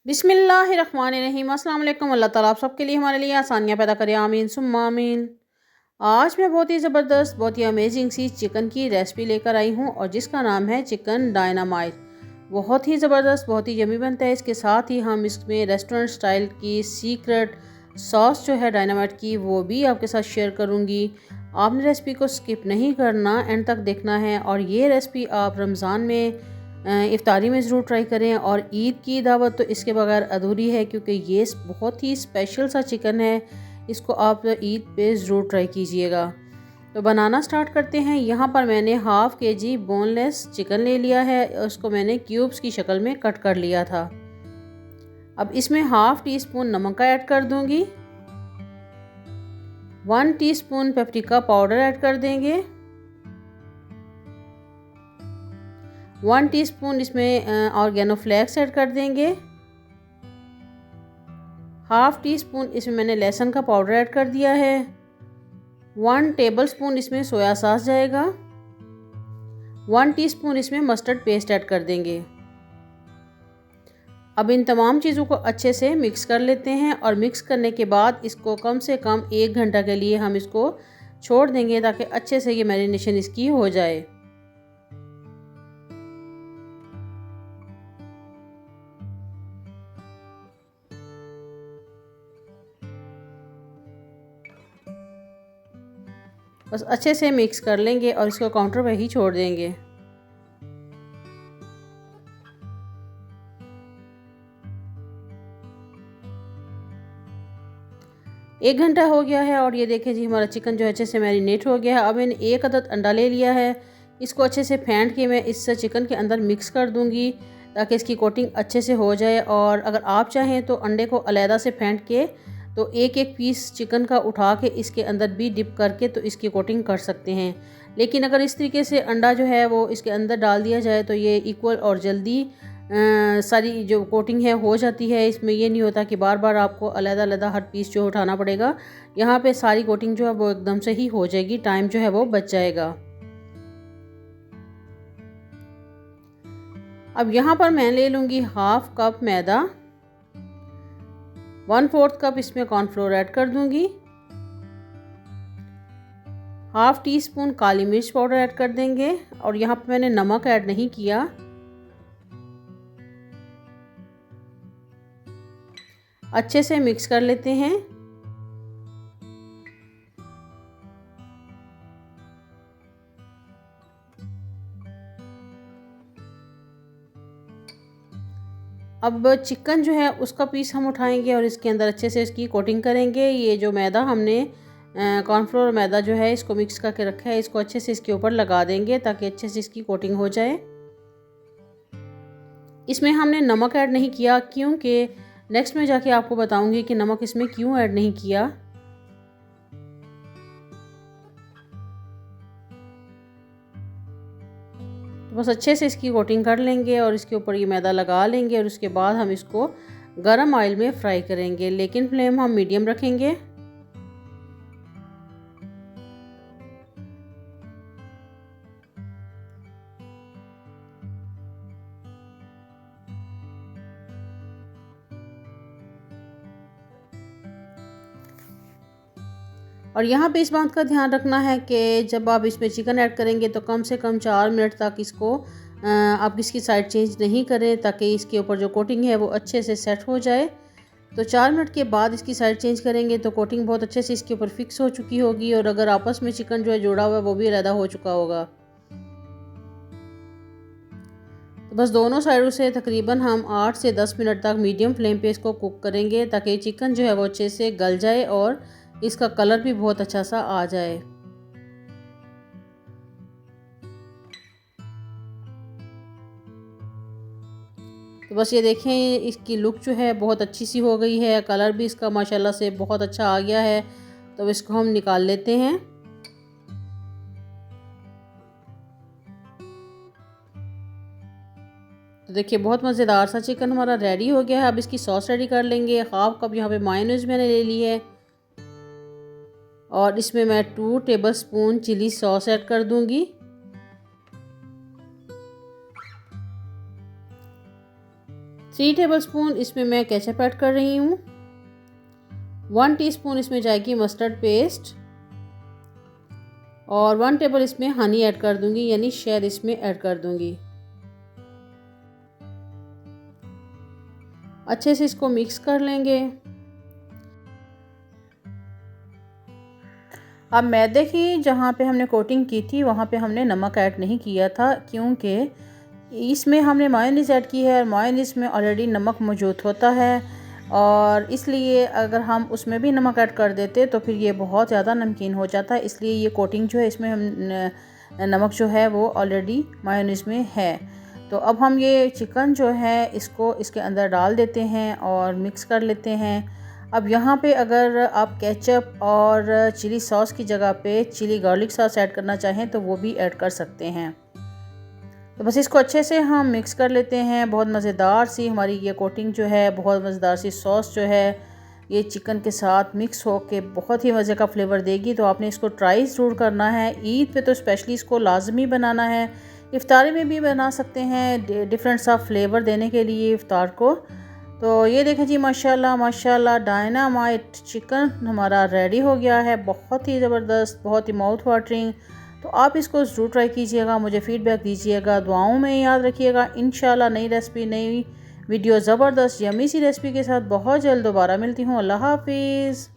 बिस्मिल्लाहिर्रहमानिर्रहीम। अस्सलाम वालेकुम। अल्लाह ताला आप सबके लिए हमारे लिए आसानियाँ पैदा करे, आमीन सुम्मा आमीन। आज मैं बहुत ही ज़बरदस्त, बहुत ही अमेजिंग सी चिकन की रेसिपी लेकर आई हूँ और जिसका नाम है चिकन डायनामाइट। बहुत ही ज़बरदस्त, बहुत ही यमी बनता है। इसके साथ ही हम इसमें रेस्टोरेंट स्टाइल की सीक्रेट सॉस जो है डायनामाइट की, वो भी आपके साथ शेयर करूँगी। आपने रेसिपी को स्किप नहीं करना, एंड तक देखना है। और ये रेसिपी आप रमज़ान में इफ्तारी में ज़रूर ट्राई करें, और ईद की दावत तो इसके बगैर अधूरी है, क्योंकि ये बहुत ही स्पेशल सा चिकन है। इसको आप ईद पे ज़रूर ट्राई कीजिएगा। तो बनाना स्टार्ट करते हैं। यहाँ पर मैंने हाफ़ केजी बोनलेस चिकन ले लिया है। उसको मैंने क्यूब्स की शक्ल में कट कर लिया था। अब इसमें हाफ़ टी स्पून नमक का ऐड कर दूँगी। 1 टीस्पून पेपरिका पाउडर ऐड कर देंगे। 1 टीस्पून इसमें ऑर्गेनो फ्लेक्स ऐड कर देंगे। हाफ़ टी स्पून इसमें मैंने लहसुन का पाउडर ऐड कर दिया है। 1 टेबलस्पून इसमें सोया सॉस जाएगा। 1 टीस्पून इसमें मस्टर्ड पेस्ट ऐड कर देंगे। अब इन तमाम चीज़ों को अच्छे से मिक्स कर लेते हैं, और मिक्स करने के बाद इसको कम से कम 1 घंटा के लिए हम इसको छोड़ देंगे, ताकि अच्छे से ये मैरिनेशन इसकी हो जाए। बस अच्छे से मिक्स कर लेंगे और इसको काउंटर पर ही छोड़ देंगे। एक घंटा हो गया है, और ये देखें जी, हमारा चिकन जो है अच्छे से मैरिनेट हो गया है। अब मैंने 1 अदद अंडा ले लिया है। इसको अच्छे से फेंट के मैं इस चिकन के अंदर मिक्स कर दूंगी, ताकि इसकी कोटिंग अच्छे से हो जाए। और अगर आप चाहें तो अंडे को अलहदा से फेंट के तो एक एक पीस चिकन का उठा के इसके अंदर भी डिप करके तो इसकी कोटिंग कर सकते हैं। लेकिन अगर इस तरीके से अंडा जो है वो इसके अंदर डाल दिया जाए तो ये इक्वल और जल्दी सारी जो कोटिंग है हो जाती है। इसमें ये नहीं होता कि बार बार आपको अलग-अलग हर पीस जो उठाना पड़ेगा। यहाँ पे सारी कोटिंग जो है वो एकदम से ही हो जाएगी, टाइम जो है वो बच जाएगा। अब यहाँ पर मैं ले लूँगी हाफ़ कप मैदा। 1/4 कप इसमें कॉर्नफ्लोर ऐड कर दूँगी। हाफ़ टी स्पून काली मिर्च पाउडर ऐड कर देंगे, और यहाँ पर मैंने नमक ऐड नहीं किया। अच्छे से मिक्स कर लेते हैं। अब चिकन जो है उसका पीस हम उठाएंगे और इसके अंदर अच्छे से इसकी कोटिंग करेंगे। ये जो मैदा हमने कॉर्नफ्लोर मैदा जो है इसको मिक्स करके रखा है, इसको अच्छे से इसके ऊपर लगा देंगे, ताकि अच्छे से इसकी कोटिंग हो जाए। इसमें हमने नमक ऐड नहीं किया, क्योंकि नेक्स्ट में जाके आपको बताऊंगी कि नमक इसमें क्यों ऐड नहीं किया। तो बस अच्छे से इसकी कोटिंग कर लेंगे और इसके ऊपर ये मैदा लगा लेंगे, और उसके बाद हम इसको गरम ऑयल में फ्राई करेंगे, लेकिन फ्लेम हम मीडियम रखेंगे। और यहाँ पे इस बात का ध्यान रखना है कि जब आप इसमें चिकन ऐड करेंगे तो कम से कम 4 मिनट तक इसको आप इसकी साइड चेंज नहीं करें, ताकि इसके ऊपर जो कोटिंग है वो अच्छे से सेट हो जाए। तो 4 मिनट के बाद इसकी साइड चेंज करेंगे तो कोटिंग बहुत अच्छे से इसके ऊपर फिक्स हो चुकी होगी, और अगर आपस में चिकन जो है जोड़ा हुआ है वो भी अलहदा हो चुका होगा। तो बस दोनों साइडों से तकरीबन हम 8 से 10 मिनट तक मीडियम फ्लेम पे इसको कुक करेंगे, ताकि चिकन जो है वो अच्छे से गल जाए और इसका कलर भी बहुत अच्छा सा आ जाए। तो बस ये देखें, इसकी लुक जो है बहुत अच्छी सी हो गई है, कलर भी इसका माशाल्लाह से बहुत अच्छा आ गया है। तो इसको हम निकाल लेते हैं। तो देखिए, बहुत मज़ेदार सा चिकन हमारा रेडी हो गया है। अब इसकी सॉस रेडी कर लेंगे। हाफ़ कप यहाँ पे मायोनीज़ मैंने ले ली है, और इसमें मैं 2 टेबलस्पून चिली सॉस ऐड कर दूंगी। 3 टेबलस्पून इसमें मैं केचप ऐड कर रही हूँ। 1 टीस्पून इसमें जाएगी मस्टर्ड पेस्ट और 1 टेबल इसमें हनी ऐड कर दूंगी, यानी शहद इसमें ऐड कर दूंगी। अच्छे से इसको मिक्स कर लेंगे। अब मैदे की जहाँ पे हमने कोटिंग की थी वहाँ पे हमने नमक ऐड नहीं किया था, क्योंकि इसमें हमने मायोनीज़ ऐड की है और मायोनीज़ में ऑलरेडी नमक मौजूद होता है, और इसलिए अगर हम उसमें भी नमक ऐड कर देते तो फिर ये बहुत ज़्यादा नमकीन हो जाता है। इसलिए ये कोटिंग जो है इसमें हम नमक जो है वो ऑलरेडी मायोनीज़ में है। तो अब हम ये चिकन जो है इसको इसके अंदर डाल देते हैं और मिक्स कर लेते हैं। अब यहाँ पे अगर आप केचप और चिली सॉस की जगह पे चिली गार्लिक सॉस ऐड करना चाहें तो वो भी ऐड कर सकते हैं। तो बस इसको अच्छे से हम मिक्स कर लेते हैं। बहुत मज़ेदार सी हमारी ये कोटिंग जो है, बहुत मज़ेदार सी सॉस जो है ये चिकन के साथ मिक्स हो के बहुत ही मज़े का फ्लेवर देगी। तो आपने इसको ट्राई ज़रूर करना है। ईद पे तो स्पेशली इसको लाजमी बनाना है। इफ्तारी में भी बना सकते हैं डिफरेंट सा फ्लेवर देने के लिए इफ्तार को। तो ये देखें जी, माशाल्लाह माशाल्लाह डायनामाइट चिकन हमारा रेडी हो गया है। बहुत ही ज़बरदस्त, बहुत ही माउथ वाटरिंग। तो आप इसको ज़रूर ट्राई कीजिएगा, मुझे फ़ीडबैक दीजिएगा, दुआओं में याद रखिएगा। इंशाल्लाह नई रेसिपी, नई वीडियो ज़बरदस्त यमी सी रेसिपी के साथ बहुत जल्द दोबारा मिलती हूँ। अल्लाह हाफिज़।